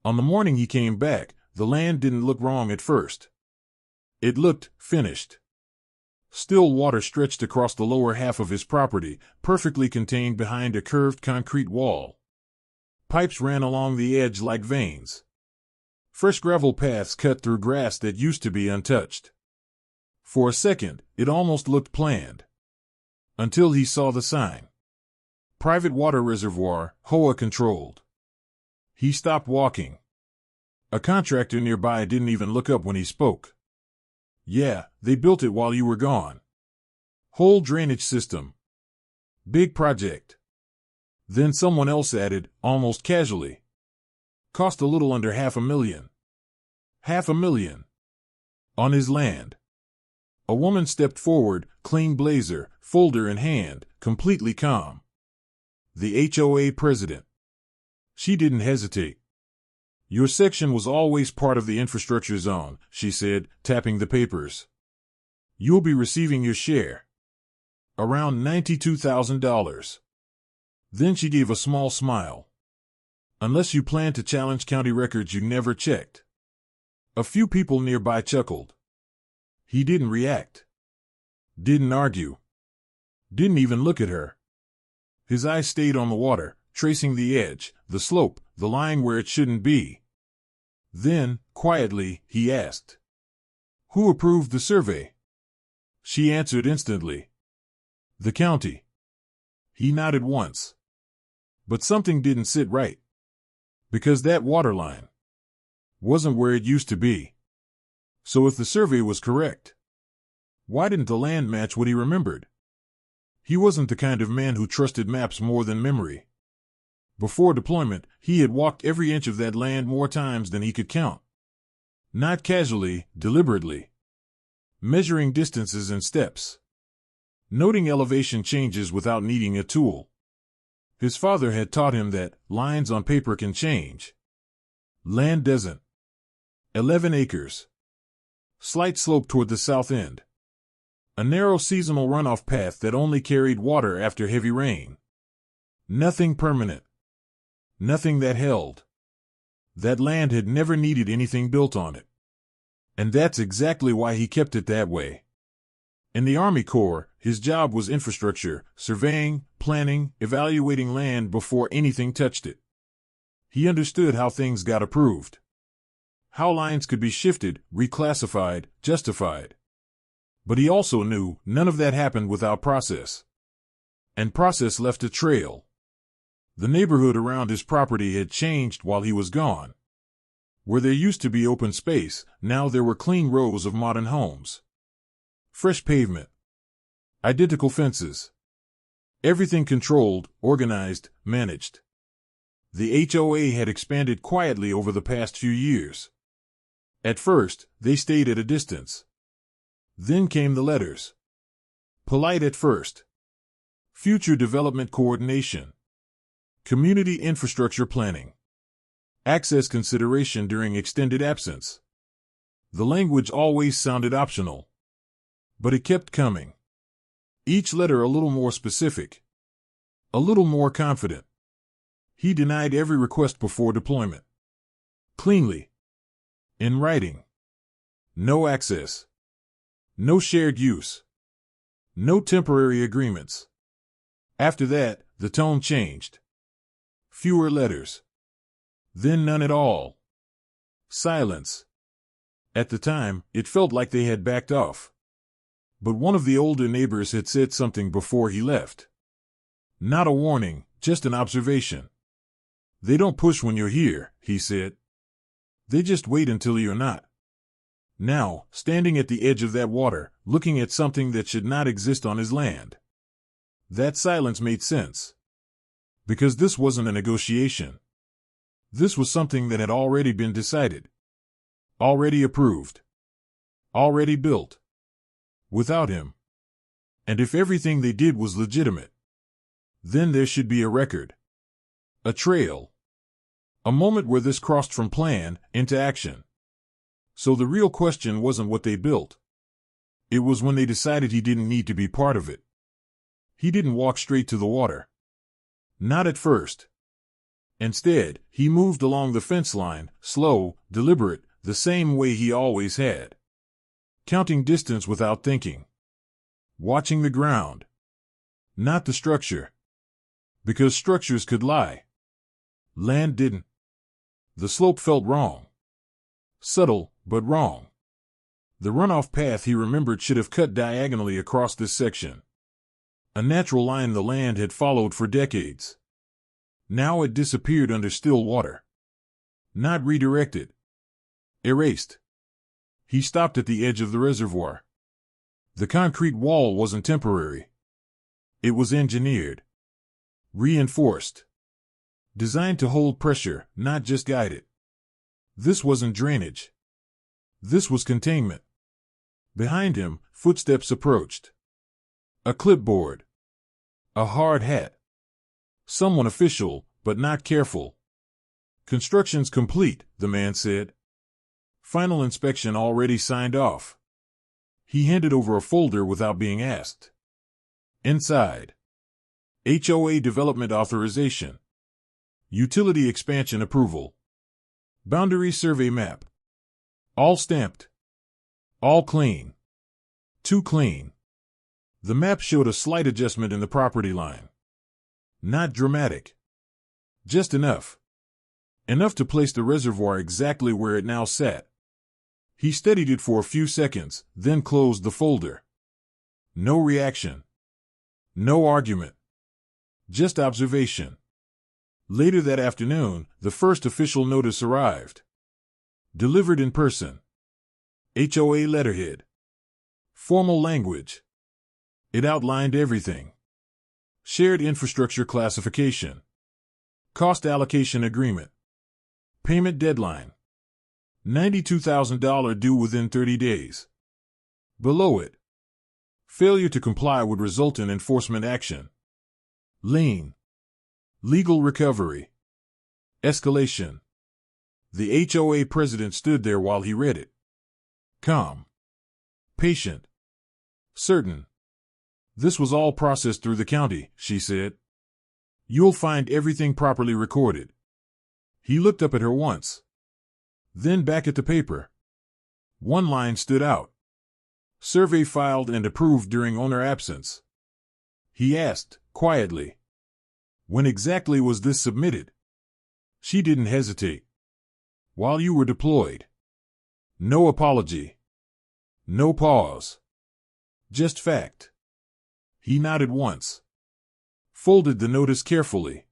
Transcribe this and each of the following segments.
On the morning he came back, the land didn't look wrong at first. It looked finished. Still water stretched across the lower half of his property, perfectly contained behind a curved concrete wall. Pipes ran along the edge like veins. Fresh gravel paths cut through grass that used to be untouched. For a second, it almost looked planned. Until he saw the sign. Private water reservoir, HOA controlled. He stopped walking. A contractor nearby didn't even look up when he spoke. Yeah, they built it while you were gone. Whole drainage system. Big project. Then someone else added, almost casually. Cost a little under $500,000. $500,000. On his land. A woman stepped forward, clean blazer, folder in hand, completely calm. The HOA president. She didn't hesitate. Your section was always part of the infrastructure zone, she said, tapping the papers. You'll be receiving your share. Around $92,000. Then she gave a small smile. Unless you plan to challenge county records you never checked. A few people nearby chuckled. He didn't react. Didn't argue. Didn't even look at her. His eyes stayed on the water, tracing the edge, the slope, the line where it shouldn't be. Then, quietly, he asked, "Who approved the survey?" She answered instantly. "The county." He nodded once. But something didn't sit right. Because that water line wasn't where it used to be. So if the survey was correct, why didn't the land match what he remembered? He wasn't the kind of man who trusted maps more than memory. Before deployment, he had walked every inch of that land more times than he could count. Not casually, deliberately. Measuring distances and steps. Noting elevation changes without needing a tool. His father had taught him that lines on paper can change. Land doesn't. 11 acres. Slight slope toward the south end. A narrow seasonal runoff path that only carried water after heavy rain. Nothing permanent. Nothing that held. That land had never needed anything built on it. And that's exactly why he kept it that way. In the Army Corps, his job was infrastructure, surveying, planning, evaluating land before anything touched it. He understood how things got approved. How lines could be shifted, reclassified, justified. But he also knew none of that happened without process. And process left a trail. The neighborhood around his property had changed while he was gone. Where there used to be open space, now there were clean rows of modern homes. Fresh pavement. Identical fences. Everything controlled, organized, managed. The HOA had expanded quietly over the past few years. At first, they stayed at a distance. Then came the letters. Polite at first. Future development coordination. Community infrastructure planning. Access consideration during extended absence. The language always sounded optional. But it kept coming. Each letter a little more specific. A little more confident. He denied every request before deployment. Cleanly. In writing. No access. No shared use. No temporary agreements. After that, the tone changed. Fewer letters. Then none at all. Silence. At the time, it felt like they had backed off. But one of the older neighbors had said something before he left. Not a warning, just an observation. They don't push when you're here, he said. They just wait until you're not. Now, standing at the edge of that water, looking at something that should not exist on his land. That silence made sense. Because this wasn't a negotiation. This was something that had already been decided. Already approved. Already built. Without him. And if everything they did was legitimate, then there should be a record. A trail. A moment where this crossed from plan into action. So the real question wasn't what they built. It was when they decided he didn't need to be part of it. He didn't walk straight to the water. Not at first. Instead, he moved along the fence line, slow, deliberate, the same way he always had. Counting distance without thinking. Watching the ground. Not the structure. Because structures could lie. Land didn't. The slope felt wrong. Subtle, but wrong. The runoff path he remembered should have cut diagonally across this section. A natural line the land had followed for decades. Now it disappeared under still water. Not redirected. Erased. He stopped at the edge of the reservoir. The concrete wall wasn't temporary. It was engineered. Reinforced. Designed to hold pressure, not just guide it. This wasn't drainage. This was containment. Behind him, footsteps approached. A clipboard. A hard hat. Someone official, but not careful. Construction's complete, the man said. Final inspection already signed off. He handed over a folder without being asked. Inside. HOA development authorization. Utility expansion approval. Boundary survey map. All stamped. All clean. Too clean. The map showed a slight adjustment in the property line. Not dramatic. Just enough. Enough to place the reservoir exactly where it now sat. He studied it for a few seconds, then closed the folder. No reaction. No argument. Just observation. Later that afternoon, the first official notice arrived. Delivered in person. HOA letterhead. Formal language. It outlined everything. Shared infrastructure classification. Cost allocation agreement. Payment deadline. $92,000 due within 30 days. Below it. Failure to comply would result in enforcement action. Lien. Legal recovery. Escalation. The HOA president stood there while he read it. Calm. Patient. Certain. This was all processed through the county, she said. You'll find everything properly recorded. He looked up at her once. Then back at the paper. One line stood out. Survey filed and approved during owner absence. He asked, quietly. When exactly was this submitted? She didn't hesitate. While you were deployed. No apology. No pause. Just fact. He nodded once. Folded the notice carefully.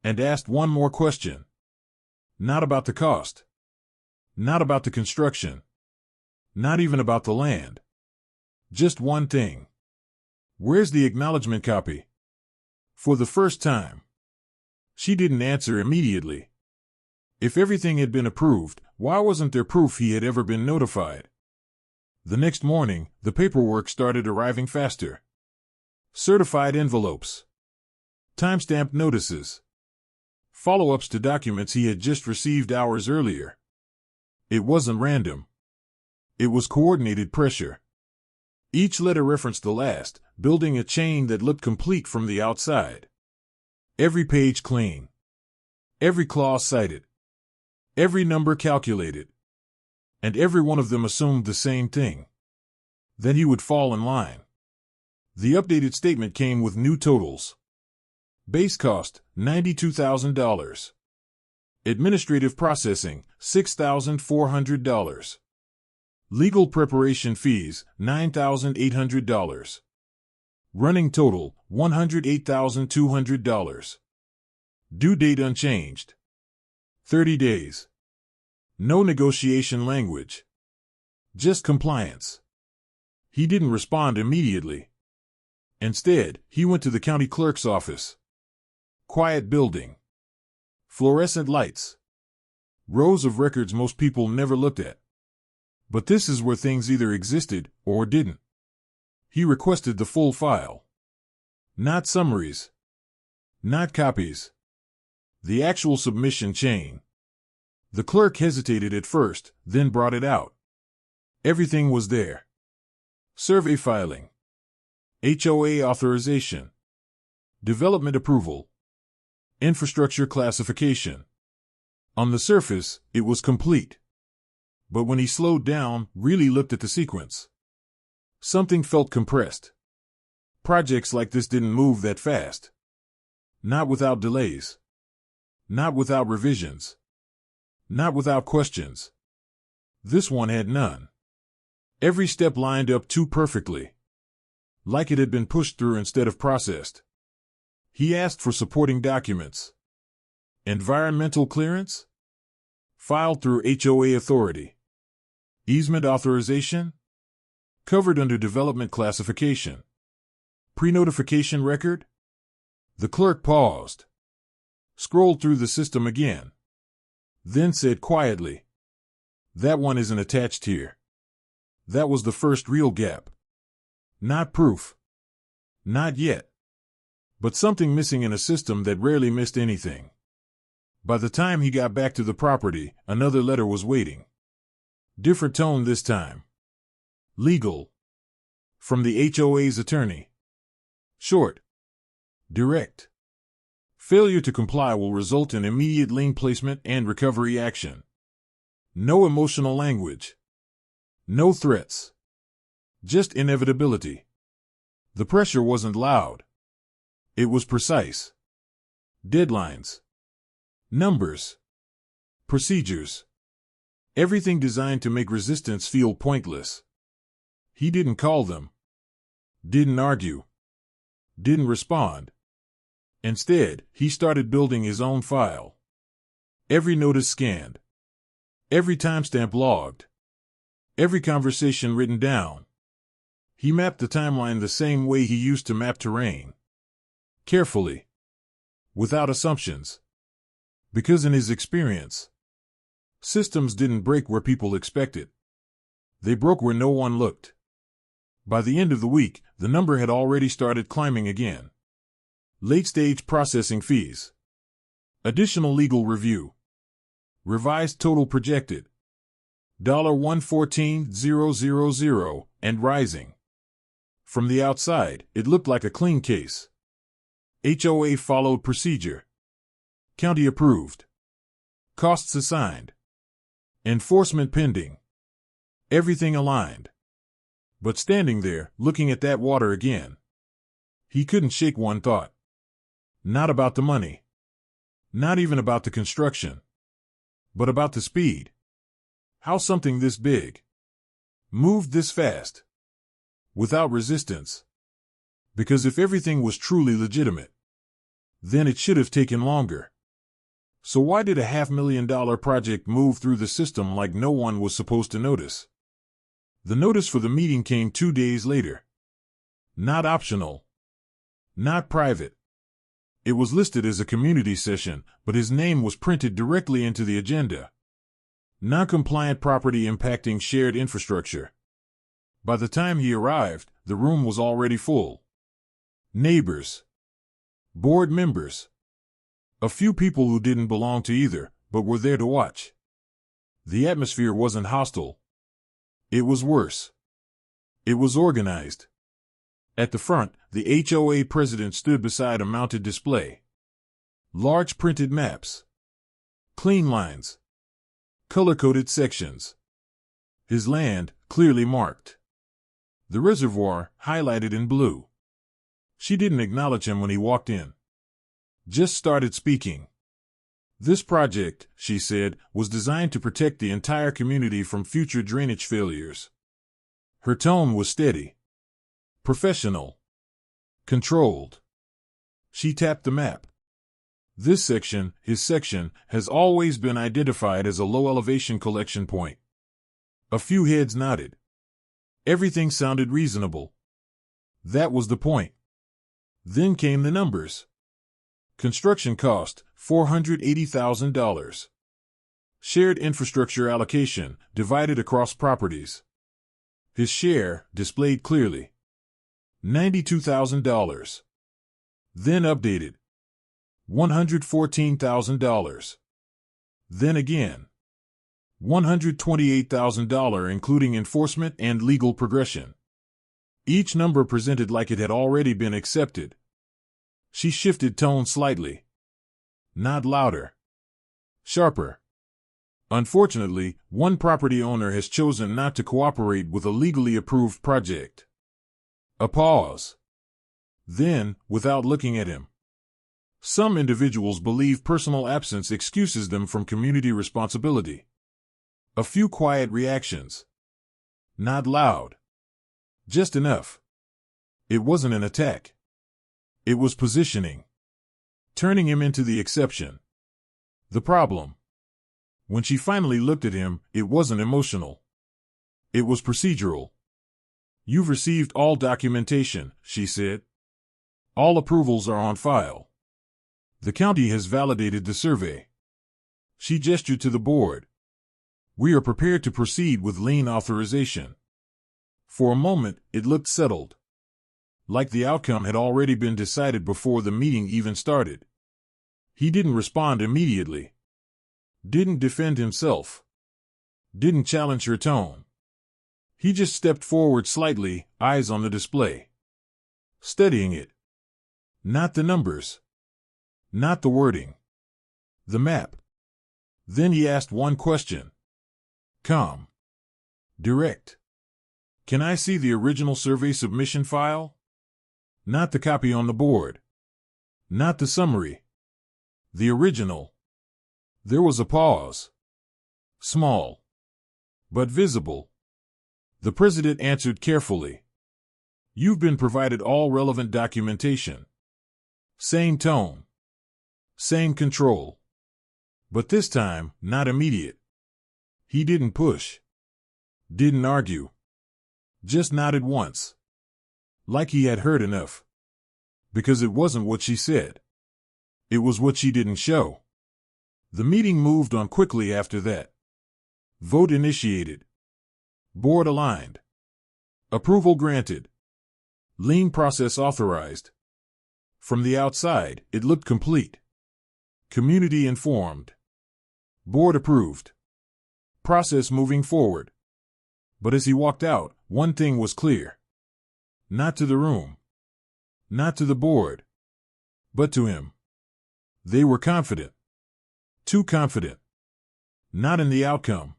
And asked one more question. Not about the cost. Not about the construction. Not even about the land. Just one thing. Where's the acknowledgement copy? For the first time. She didn't answer immediately. If everything had been approved, why wasn't there proof he had ever been notified? The next morning, the paperwork started arriving faster. Certified envelopes. Timestamped notices. Follow-ups to documents he had just received hours earlier. It wasn't random. It was coordinated pressure. Each letter referenced the last, building a chain that looked complete from the outside. Every page clean. Every clause cited. Every number calculated. And every one of them assumed the same thing. That he would fall in line. The updated statement came with new totals. Base cost, $92,000. Administrative processing, $6,400. Legal preparation fees, $9,800. Running total, $108,200. Due date unchanged. 30 days. No negotiation language. Just compliance. He didn't respond immediately. Instead, he went to the county clerk's office. Quiet building. Fluorescent lights. Rows of records most people never looked at. But this is where things either existed or didn't. He requested the full file. Not summaries. Not copies. The actual submission chain. The clerk hesitated at first, then brought it out. Everything was there. Survey filing. HOA authorization. Development approval. Infrastructure classification. On the surface, it was complete. But when he slowed down, really looked at the sequence, something felt compressed. Projects like this didn't move that fast. Not without delays. Not without revisions. Not without questions. This one had none. Every step lined up too perfectly, like it had been pushed through instead of processed. He asked for supporting documents. Environmental clearance? Filed through HOA authority. Easement authorization? Covered under development classification. Pre-notification record? The clerk paused, scrolled through the system again, then said quietly, "That one isn't attached here." That was the first real gap. Not proof. Not yet. But something missing in a system that rarely missed anything. By the time he got back to the property, another letter was waiting. Different tone this time. Legal. From the HOA's attorney. Short. Direct. Failure to comply will result in immediate lien placement and recovery action. No emotional language. No threats. Just inevitability. The pressure wasn't loud. It was precise. Deadlines. Numbers. Procedures. Everything designed to make resistance feel pointless. He didn't call them. Didn't argue. Didn't respond. Instead, he started building his own file. Every notice scanned. Every timestamp logged. Every conversation written down. He mapped the timeline the same way he used to map terrain. Carefully. Without assumptions. Because in his experience, systems didn't break where people expected. They broke where no one looked. By the end of the week, the number had already started climbing again. Late-stage processing fees. Additional legal review. Revised total projected. $114,000 and rising. From the outside, it looked like a clean case. HOA followed procedure. County approved. Costs assigned. Enforcement pending. Everything aligned. But standing there, looking at that water again, he couldn't shake one thought. Not about the money. Not even about the construction. But about the speed. How something this big moved this fast. Without resistance. Because if everything was truly legitimate, then it should have taken longer. So why did a $500,000 project move through the system like no one was supposed to notice? The notice for the meeting came 2 days later. Not optional. Not private. It was listed as a community session, but his name was printed directly into the agenda. Non-compliant property impacting shared infrastructure. By the time he arrived, the room was already full. Neighbors. Board members. A few people who didn't belong to either, but were there to watch. The atmosphere wasn't hostile. It was worse. It was organized. At the front, the HOA president stood beside a mounted display. Large printed maps. Clean lines. Color-coded sections. His land, clearly marked. The reservoir, highlighted in blue. She didn't acknowledge him when he walked in. Just started speaking. This project, she said, was designed to protect the entire community from future drainage failures. Her tone was steady. Professional. Controlled. She tapped the map. This section, his section, has always been identified as a low-elevation collection point. A few heads nodded. Everything sounded reasonable. That was the point. Then came the numbers. Construction cost, $480,000. Shared infrastructure allocation, divided across properties. His share, displayed clearly. $92,000. Then updated. $114,000. Then again. $128,000 including enforcement and legal progression. Each number presented like it had already been accepted. She shifted tone slightly. Not louder. Sharper. Unfortunately, one property owner has chosen not to cooperate with a legally approved project. A pause. Then, without looking at him. Some individuals believe personal absence excuses them from community responsibility. A few quiet reactions. Not loud. Just enough. It wasn't an attack. It was positioning. Turning him into the exception. The problem. When she finally looked at him, it wasn't emotional. It was procedural. "You've received all documentation," she said. "All approvals are on file. The county has validated the survey." She gestured to the board. "We are prepared to proceed with lien authorization." For a moment, it looked settled. Like the outcome had already been decided before the meeting even started. He didn't respond immediately. Didn't defend himself. Didn't challenge her tone. He just stepped forward slightly, eyes on the display. Studying it. Not the numbers. Not the wording. The map. Then he asked one question. Calm. Direct. "Can I see the original survey submission file?" Not the copy on the board. Not the summary. The original. There was a pause. Small. But visible. The president answered carefully. "You've been provided all relevant documentation." Same tone. Same control. But this time, not immediate. He didn't push. Didn't argue. Just nodded once. Like he had heard enough. Because it wasn't what she said. It was what she didn't show. The meeting moved on quickly after that. Vote initiated. Board aligned. Approval granted. Lien process authorized. From the outside, it looked complete. Community informed. Board approved. Process moving forward. But as he walked out, one thing was clear. Not to the room. Not to the board. But to him. They were confident. Too confident. Not in the outcome.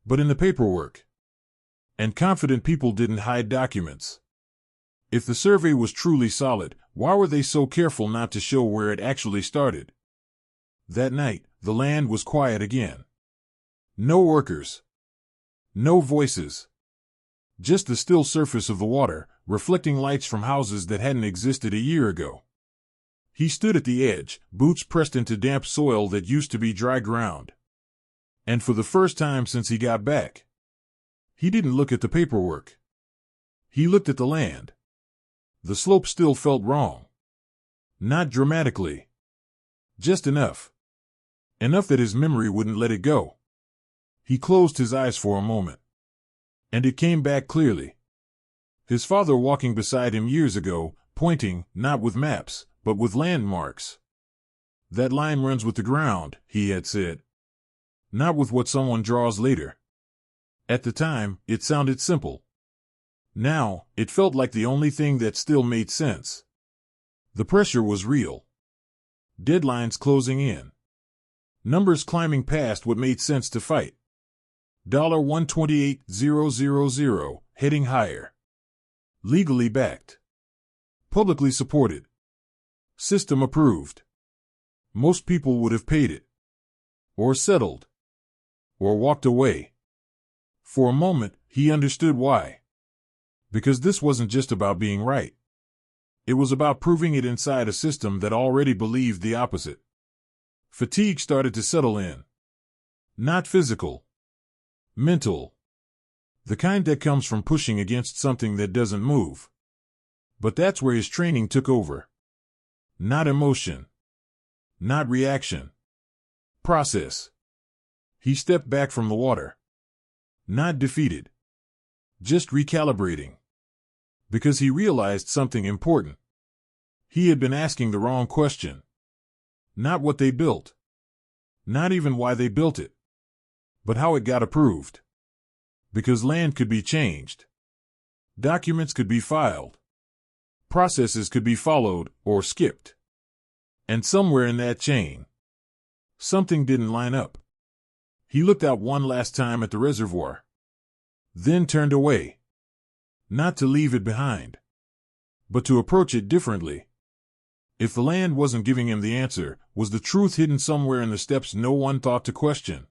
But in the paperwork. And confident people didn't hide documents. If the survey was truly solid, why were they so careful not to show where it actually started? That night, the land was quiet again. No workers. No voices. Just the still surface of the water, reflecting lights from houses that hadn't existed a year ago. He stood at the edge, boots pressed into damp soil that used to be dry ground. And for the first time since he got back, he didn't look at the paperwork. He looked at the land. The slope still felt wrong. Not dramatically. Just enough. Enough that his memory wouldn't let it go. He closed his eyes for a moment. And it came back clearly. His father walking beside him years ago, pointing, not with maps, but with landmarks. "That line runs with the ground," he had said. Not with what someone draws later. At the time, it sounded simple. Now, it felt like the only thing that still made sense. The pressure was real. Deadlines closing in. Numbers climbing past what made sense to fight. $128,000, heading higher. Legally backed. Publicly supported. System approved. Most people would have paid it. Or settled. Or walked away. For a moment, he understood why. Because this wasn't just about being right. It was about proving it inside a system that already believed the opposite. Fatigue started to settle in. Not physical. Mental. The kind that comes from pushing against something that doesn't move. But that's where his training took over. Not emotion. Not reaction. Process. He stepped back from the water. Not defeated. Just recalibrating. Because he realized something important. He had been asking the wrong question. Not what they built. Not even why they built it. But how it got approved. Because land could be changed. Documents could be filed. Processes could be followed or skipped. And somewhere in that chain, something didn't line up. He looked out one last time at the reservoir, then turned away. Not to leave it behind, but to approach it differently. If the land wasn't giving him the answer, was the truth hidden somewhere in the steps no one thought to question?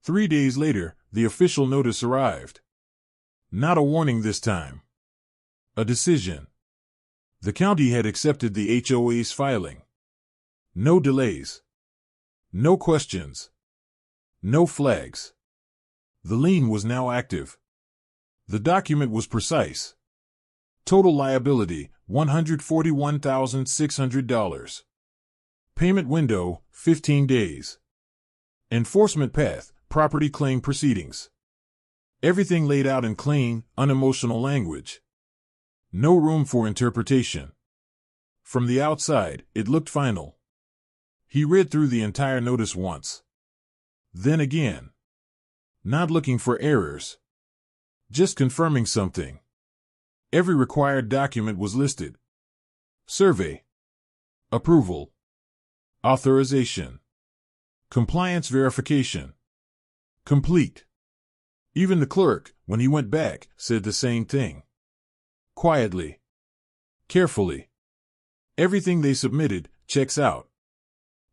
3 days later, the official notice arrived. Not a warning this time. A decision. The county had accepted the HOA's filing. No delays. No questions. No flags. The lien was now active. The document was precise. Total liability, $141,600. Payment window, 15 days. Enforcement path, property claim proceedings. Everything laid out in clean, unemotional language. No room for interpretation. From the outside, it looked final. He read through the entire notice once. Then again. Not looking for errors. Just confirming something. Every required document was listed. Survey. Approval. Authorization. Compliance verification. Complete. Even the clerk, when he went back, said the same thing. Quietly. Carefully. Everything they submitted checks out.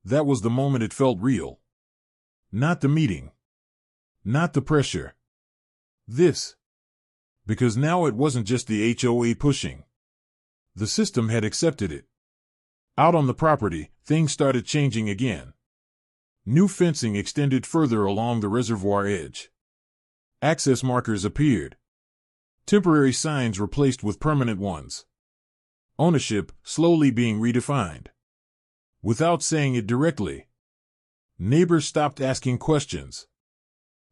That was the moment it felt real. Not the meeting. Not the pressure. This. Because now it wasn't just the HOA pushing. The system had accepted it. Out on the property, things started changing again. New fencing extended further along the reservoir edge. Access markers appeared. Temporary signs replaced with permanent ones. Ownership slowly being redefined. Without saying it directly. Neighbors stopped asking questions.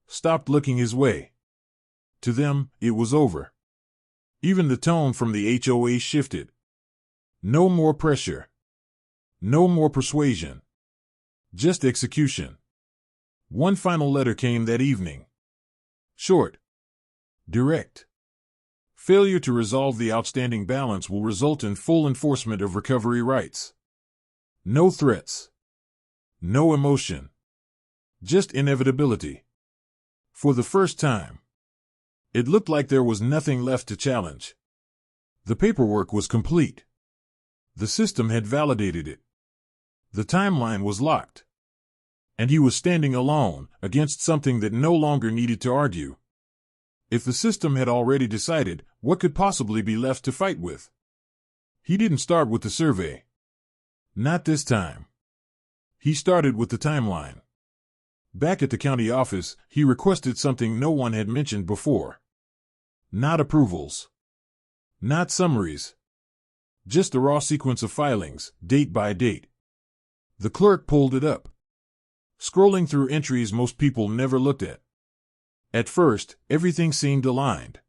Stopped looking his way. To them, it was over. Even the tone from the HOA shifted. No more pressure. No more persuasion. Just execution. One final letter came that evening. Short. Direct. Failure to resolve the outstanding balance will result in full enforcement of recovery rights. No threats. No emotion. Just inevitability. For the first time, it looked like there was nothing left to challenge. The paperwork was complete. The system had validated it. The timeline was locked. And he was standing alone, against something that no longer needed to argue. If the system had already decided, what could possibly be left to fight with? He didn't start with the survey. Not this time. He started with the timeline. Back at the county office, he requested something no one had mentioned before. Not approvals. Not summaries. Just a raw sequence of filings, date by date. The clerk pulled it up. Scrolling through entries most people never looked at. At first, everything seemed aligned.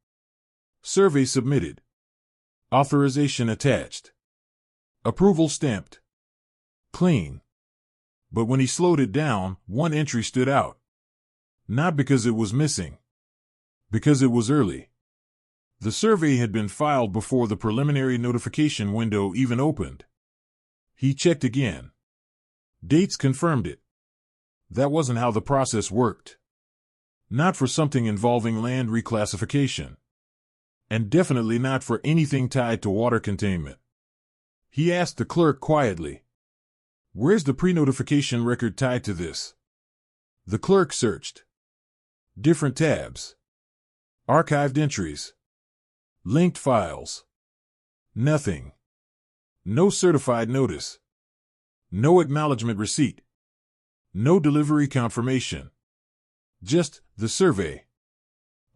Survey submitted. Authorization attached. Approval stamped. Clean. But when he slowed it down, one entry stood out. Not because it was missing. Because it was early. The survey had been filed before the preliminary notification window even opened. He checked again. Dates confirmed it. That wasn't how the process worked. Not for something involving land reclassification. And definitely not for anything tied to water containment. He asked the clerk quietly, "Where's the pre-notification record tied to this?" The clerk searched. Different tabs. Archived entries. Linked files. Nothing. No certified notice. No acknowledgement receipt. No delivery confirmation. Just the survey.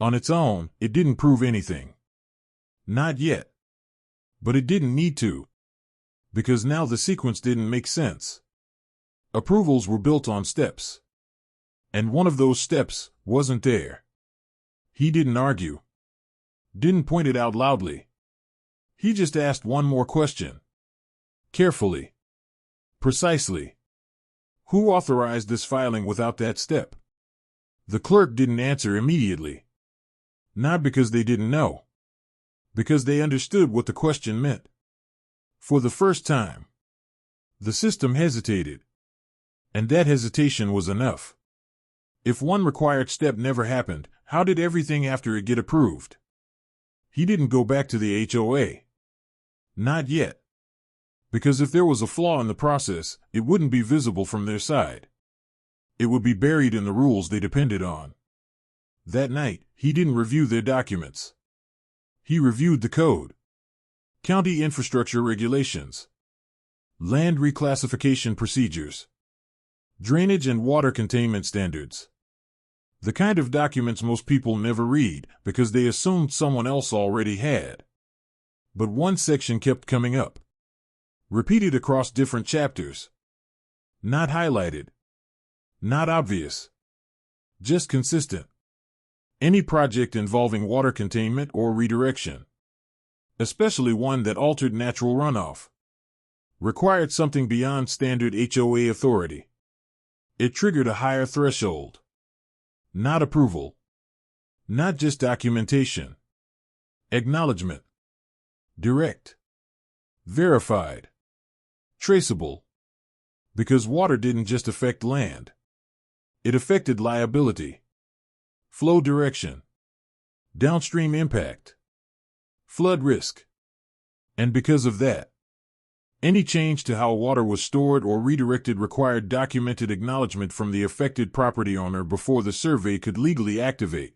On its own, it didn't prove anything. Not yet. But it didn't need to. Because now the sequence didn't make sense. Approvals were built on steps. And one of those steps wasn't there. He didn't argue. Didn't point it out loudly. He just asked one more question. Carefully. Precisely. Who authorized this filing without that step? The clerk didn't answer immediately. Not because they didn't know. Because they understood what the question meant. For the first time. The system hesitated. And that hesitation was enough. If one required step never happened, how did everything after it get approved? He didn't go back to the HOA. Not yet. Because if there was a flaw in the process, it wouldn't be visible from their side. It would be buried in the rules they depended on. That night, he didn't review their documents. He reviewed the code. County infrastructure regulations. Land reclassification procedures. Drainage and water containment standards. The kind of documents most people never read because they assumed someone else already had. But one section kept coming up. Repeated across different chapters. Not highlighted. Not obvious. Just consistent. Any project involving water containment or redirection, especially one that altered natural runoff, required something beyond standard HOA authority. It triggered a higher threshold. Not approval. Not just documentation. Acknowledgement. Direct. Verified. Traceable. Because water didn't just affect land. It affected liability. Flow direction. Downstream impact. Flood risk. And because of that, any change to how water was stored or redirected required documented acknowledgement from the affected property owner before the survey could legally activate.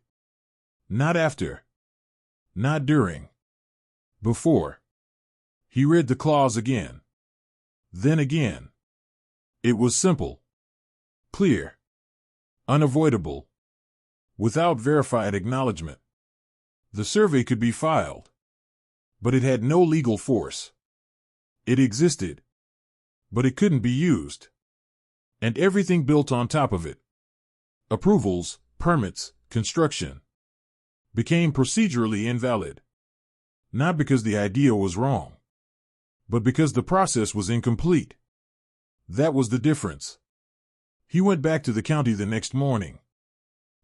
Not after. Not during. Before. He read the clause again. Then again. It was simple. Clear. Unavoidable. Without verified acknowledgement. The survey could be filed. But it had no legal force. It existed. But it couldn't be used. And everything built on top of it. Approvals, permits, construction. Became procedurally invalid. Not because the idea was wrong. But because the process was incomplete. That was the difference. He went back to the county the next morning.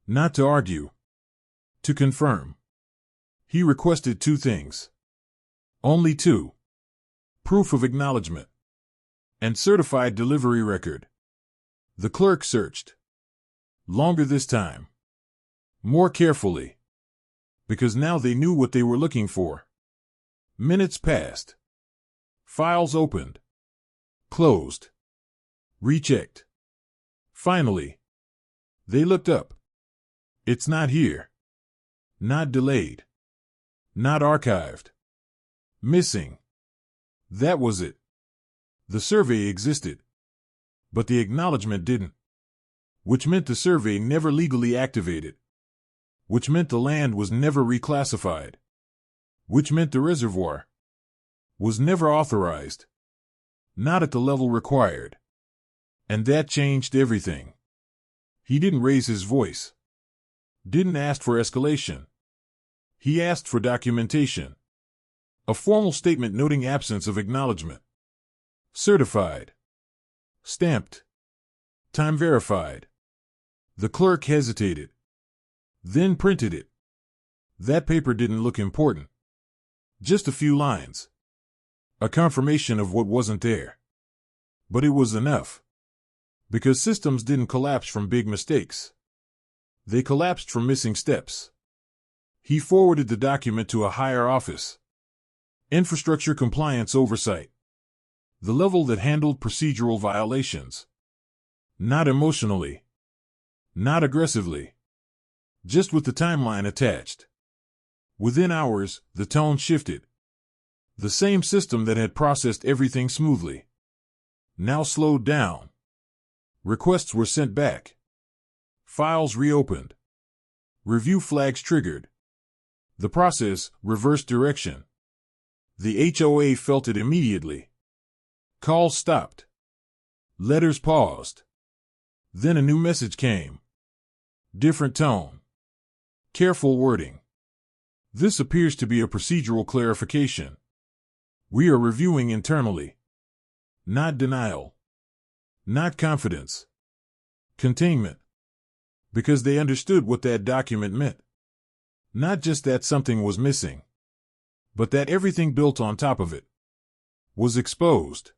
Not to argue. To confirm. He requested 2 things. Only 2. Proof of acknowledgement. And certified delivery record. The clerk searched. Longer this time. More carefully. Because now they knew what they were looking for. Minutes passed. Files opened. Closed. Rechecked. Finally. They looked up. It's not here. Not delayed. Not archived. Missing. That was it. The survey existed. But the acknowledgement didn't. Which meant the survey never legally activated. Which meant the land was never reclassified. Which meant the reservoir was never authorized. Not at the level required. And that changed everything. He didn't raise his voice. Didn't ask for escalation. He asked for documentation. A formal statement noting absence of acknowledgement. Certified. Stamped. Time verified. The clerk hesitated. Then printed it. That paper didn't look important. Just a few lines. A confirmation of what wasn't there. But it was enough. Because systems didn't collapse from big mistakes. They collapsed from missing steps. He forwarded the document to a higher office. Infrastructure Compliance Oversight. The level that handled procedural violations. Not emotionally. Not aggressively. Just with the timeline attached. Within hours, the tone shifted. The same system that had processed everything smoothly now slowed down. Requests were sent back. Files reopened. Review flags triggered. The process reversed direction. The HOA felt it immediately. Calls stopped. Letters paused. Then a new message came. Different tone. Careful wording. This appears to be a procedural clarification. We are reviewing internally. Not denial. Not confidence. Containment. Because they understood what that document meant. Not just that something was missing, but that everything built on top of it was exposed.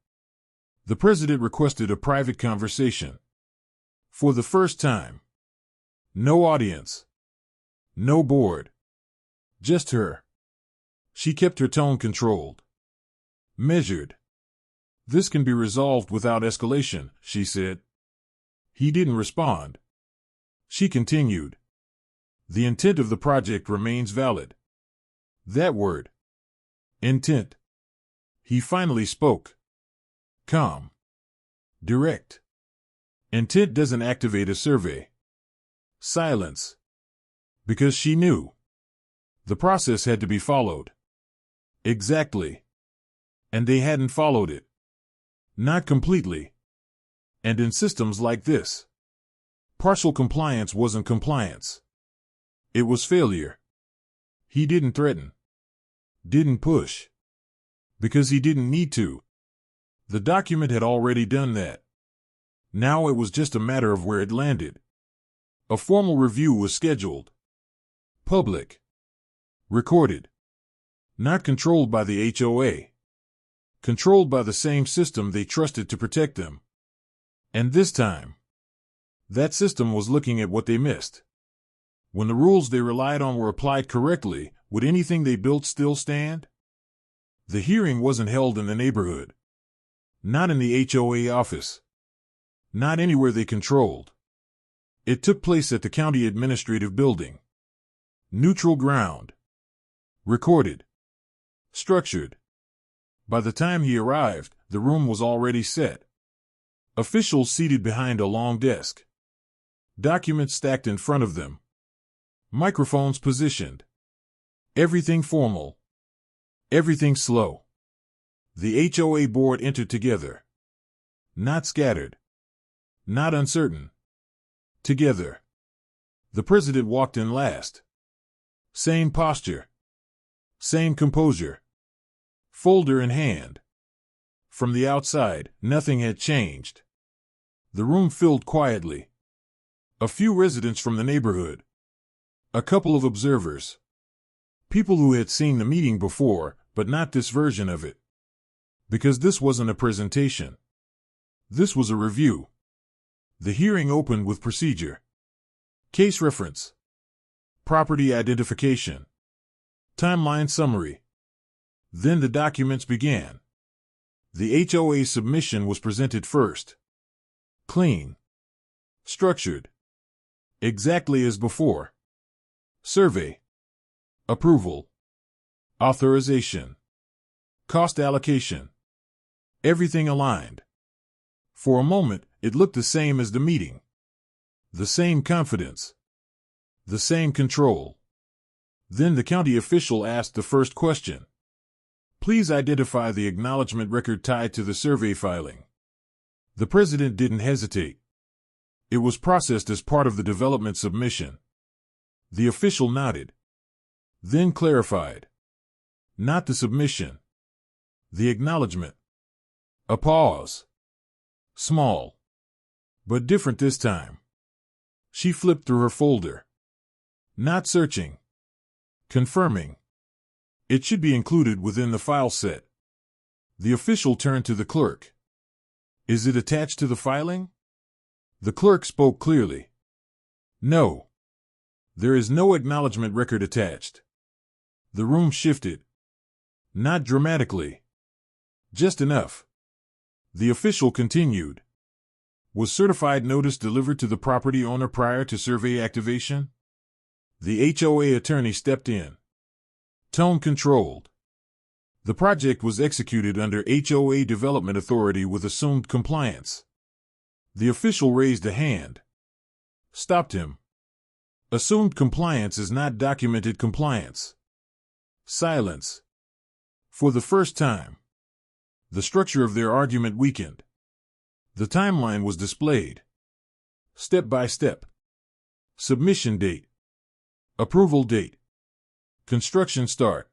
The president requested a private conversation. For the first time. No audience. No board. Just her. She kept her tone controlled. Measured. This can be resolved without escalation, she said. He didn't respond. She continued. The intent of the project remains valid. That word. Intent. He finally spoke. Calm. Direct. Intent doesn't activate a survey. Silence. Because she knew. The process had to be followed. Exactly. And they hadn't followed it. Not completely. And in systems like this, partial compliance wasn't compliance. It was failure. He didn't threaten. Didn't push. Because he didn't need to. The document had already done that. Now it was just a matter of where it landed. A formal review was scheduled. Public. Recorded. Not controlled by the HOA. Controlled by the same system they trusted to protect them. And this time, that system was looking at what they missed. When the rules they relied on were applied correctly, would anything they built still stand? The hearing wasn't held in the neighborhood. Not in the HOA office. Not anywhere they controlled. It took place at the county administrative building. Neutral ground. Recorded. Structured. By the time he arrived, the room was already set. Officials seated behind a long desk. Documents stacked in front of them. Microphones positioned. Everything formal. Everything slow. The HOA board entered together. Not scattered. Not uncertain. Together. The president walked in last. Same posture. Same composure. Folder in hand. From the outside, nothing had changed. The room filled quietly. A few residents from the neighborhood. A couple of observers. People who had seen the meeting before, but not this version of it. Because this wasn't a presentation. This was a review. The hearing opened with procedure. Case reference. Property identification. Timeline summary. Then the documents began. The HOA submission was presented first. Clean. Structured. Exactly as before. Survey. Approval. Authorization. Cost allocation. Everything aligned. For a moment, it looked the same as the meeting. The same confidence. The same control. Then the county official asked the first question. Please identify the acknowledgement record tied to the survey filing. The president didn't hesitate. It was processed as part of the development submission. The official nodded. Then clarified. Not the submission. The acknowledgement. A pause. Small. But different this time. She flipped through her folder. Not searching. Confirming. It should be included within the file set. The official turned to the clerk. Is it attached to the filing? The clerk spoke clearly. No. There is no acknowledgement record attached. The room shifted. Not dramatically. Just enough. The official continued. Was certified notice delivered to the property owner prior to survey activation? The HOA attorney stepped in. Tone controlled. The project was executed under HOA Development Authority with assumed compliance. The official raised a hand. Stopped him. Assumed compliance is not documented compliance. Silence. For the first time. The structure of their argument weakened. The timeline was displayed. Step by step. Submission date. Approval date. Construction start.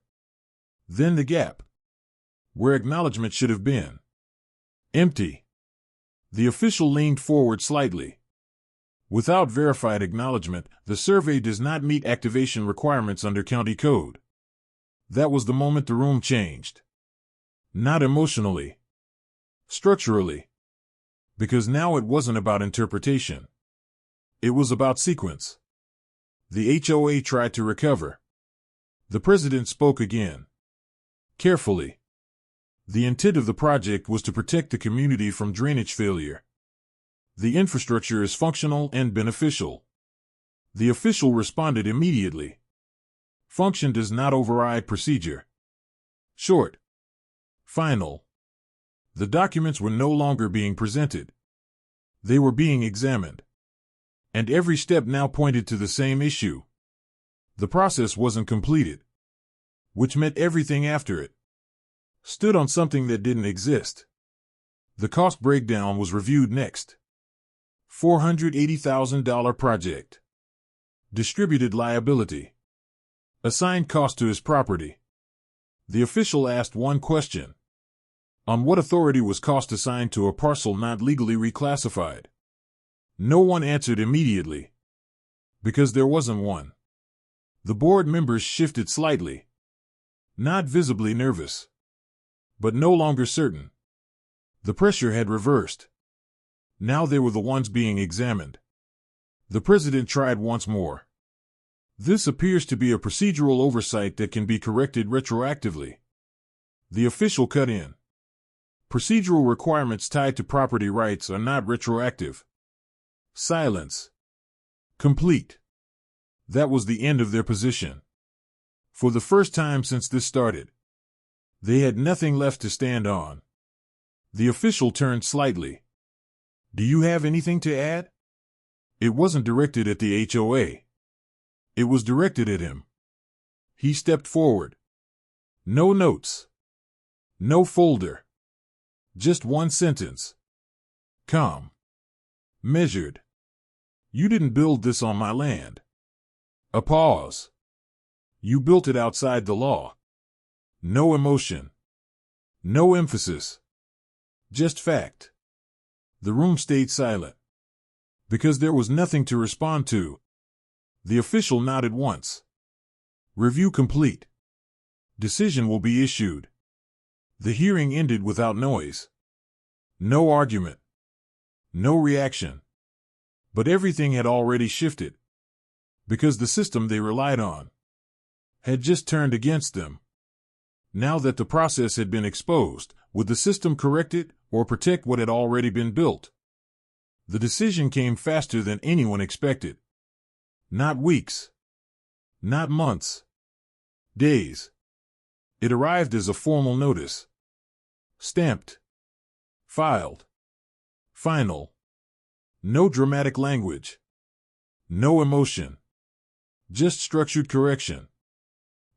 Then the gap. Where acknowledgement should have been. Empty. The official leaned forward slightly. Without verified acknowledgement, the survey does not meet activation requirements under county code. That was the moment the room changed. Not emotionally. Structurally, because now it wasn't about interpretation. It was about sequence. The HOA tried to recover. The president spoke again. Carefully. The intent of the project was to protect the community from drainage failure. The infrastructure is functional and beneficial. The official responded immediately. Function does not override procedure. Short. Final. The documents were no longer being presented. They were being examined. And every step now pointed to the same issue. The process wasn't completed, which meant everything after it stood on something that didn't exist. The cost breakdown was reviewed next. $480,000 project. Distributed liability. Assigned cost to his property. The official asked one question. On what authority was cost assigned to a parcel not legally reclassified? No one answered immediately. Because there wasn't one. The board members shifted slightly. Not visibly nervous. But no longer certain. The pressure had reversed. Now they were the ones being examined. The president tried once more. This appears to be a procedural oversight that can be corrected retroactively. The official cut in. Procedural requirements tied to property rights are not retroactive. Silence. Complete. That was the end of their position. For the first time since this started, they had nothing left to stand on. The official turned slightly. Do you have anything to add? It wasn't directed at the HOA. It was directed at him. He stepped forward. No notes. No folder. Just one sentence. Calm. Measured. You didn't build this on my land. A pause. You built it outside the law. No emotion. No emphasis. Just fact. The room stayed silent. Because there was nothing to respond to. The official nodded once. Review complete. Decision will be issued. The hearing ended without noise. No argument. No reaction. But everything had already shifted. Because the system they relied on had just turned against them. Now that the process had been exposed, would the system correct it or protect what had already been built? The decision came faster than anyone expected. Not weeks. Not months. Days. It arrived as a formal notice. Stamped. Filed. Final. No dramatic language. No emotion. Just structured correction.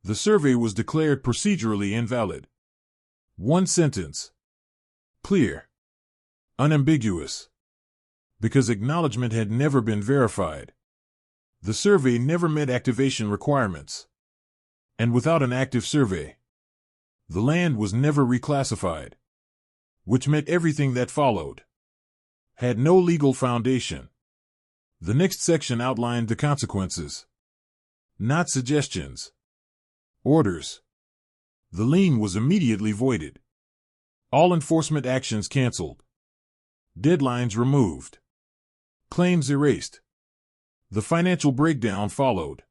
The survey was declared procedurally invalid. One sentence. Clear. Unambiguous. Because acknowledgement had never been verified. The survey never met activation requirements. And without an active survey, the land was never reclassified. Which meant everything that followed had no legal foundation. The next section outlined the consequences. Not suggestions. Orders. The lien was immediately voided. All enforcement actions canceled. Deadlines removed. Claims erased. The financial breakdown followed.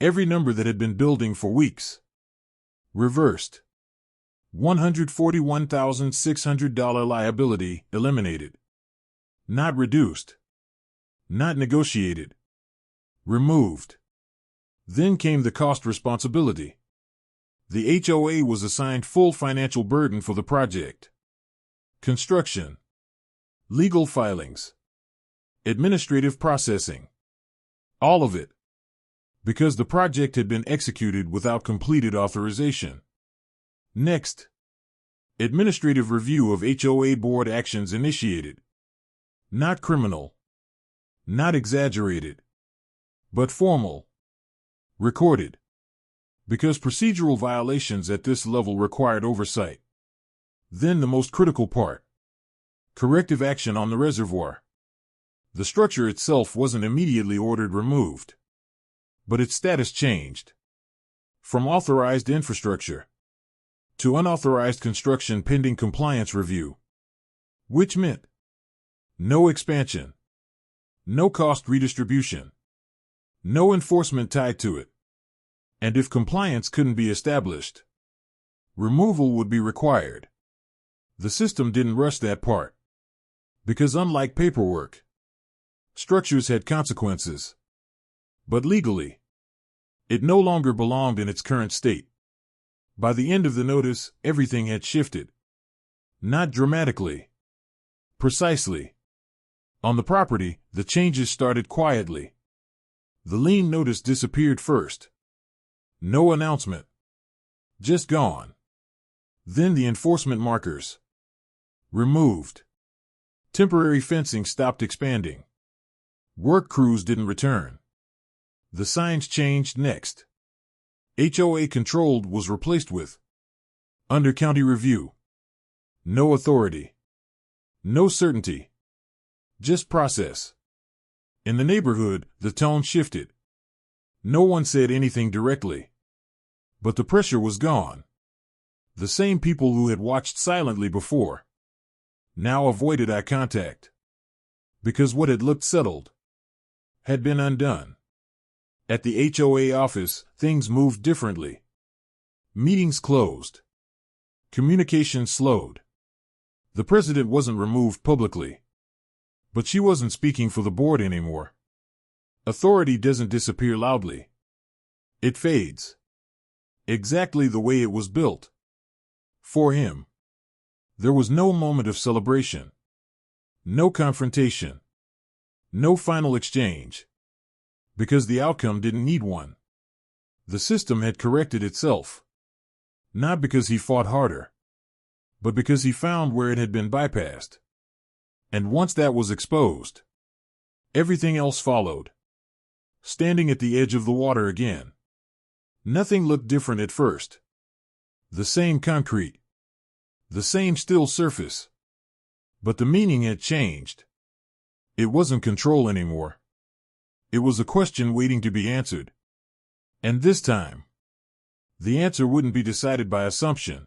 Every number that had been building for weeks. Reversed. $141,600 liability eliminated. Not reduced. Not negotiated. Removed. Then came the cost responsibility. The HOA was assigned full financial burden for the project. Construction. Legal filings. Administrative processing. All of it. Because the project had been executed without completed authorization. Next. Administrative review of HOA board actions initiated. Not criminal. Not exaggerated. But formal. Recorded. Because procedural violations at this level required oversight. Then the most critical part. Corrective action on the reservoir. The structure itself wasn't immediately ordered removed. But its status changed. From authorized infrastructure to unauthorized construction pending compliance review. which meant no expansion, no cost redistribution, no enforcement tied to it. And if compliance couldn't be established, removal would be required. The system didn't rush that part, because unlike paperwork, structures had consequences. But legally, it no longer belonged in its current state. By the end of the notice, everything had shifted. Not dramatically. Precisely. On the property, the changes started quietly. The lien notice disappeared first. No announcement. Just gone. Then the enforcement markers. Removed. Temporary fencing stopped expanding. Work crews didn't return. The signs changed next. HOA controlled was replaced with under county review. No authority. No certainty. Just process. In the neighborhood, the tone shifted. No one said anything directly. But the pressure was gone. The same people who had watched silently before now avoided eye contact. Because what had looked settled had been undone. At the HOA office, things moved differently. Meetings closed. Communication slowed. The president wasn't removed publicly. But she wasn't speaking for the board anymore. Authority doesn't disappear loudly. It fades. Exactly the way it was built. For him. There was no moment of celebration. No confrontation. No final exchange. Because the outcome didn't need one. The system had corrected itself. Not because he fought harder, but because he found where it had been bypassed. And once that was exposed, everything else followed. Standing at the edge of the water again. Nothing looked different at first. The same concrete. The same still surface. But the meaning had changed. It wasn't control anymore. It was a question waiting to be answered. And this time, the answer wouldn't be decided by assumption.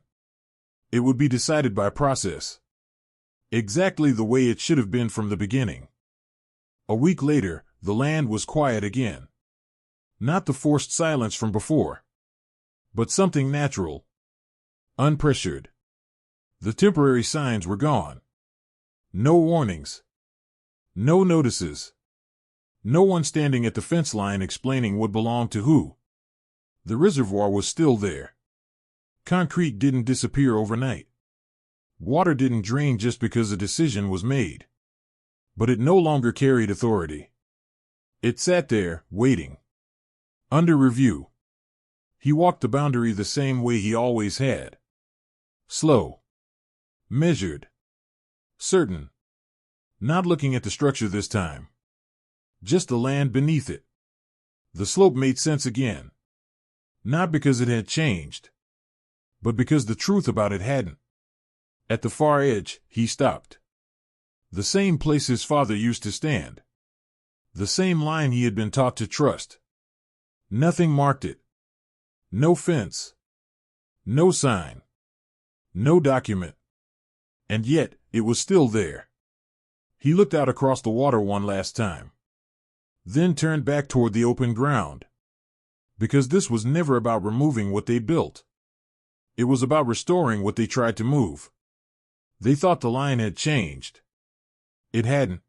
It would be decided by process. Exactly the way it should have been from the beginning. A week later, the land was quiet again. Not the forced silence from before, but something natural. Unpressured. The temporary signs were gone. No warnings. No notices. No one standing at the fence line explaining what belonged to who. The reservoir was still there. Concrete didn't disappear overnight. Water didn't drain just because a decision was made. But it no longer carried authority. It sat there, waiting. Under review. He walked the boundary the same way he always had. Slow. Measured. Certain. Not looking at the structure this time. Just the land beneath it. The slope made sense again. Not because it had changed, but because the truth about it hadn't. At the far edge, he stopped. The same place his father used to stand. The same line he had been taught to trust. Nothing marked it. No fence. No sign. No document. And yet, it was still there. He looked out across the water one last time. Then turned back toward the open ground. Because this was never about removing what they built. It was about restoring what they tried to move. They thought the line had changed. It hadn't.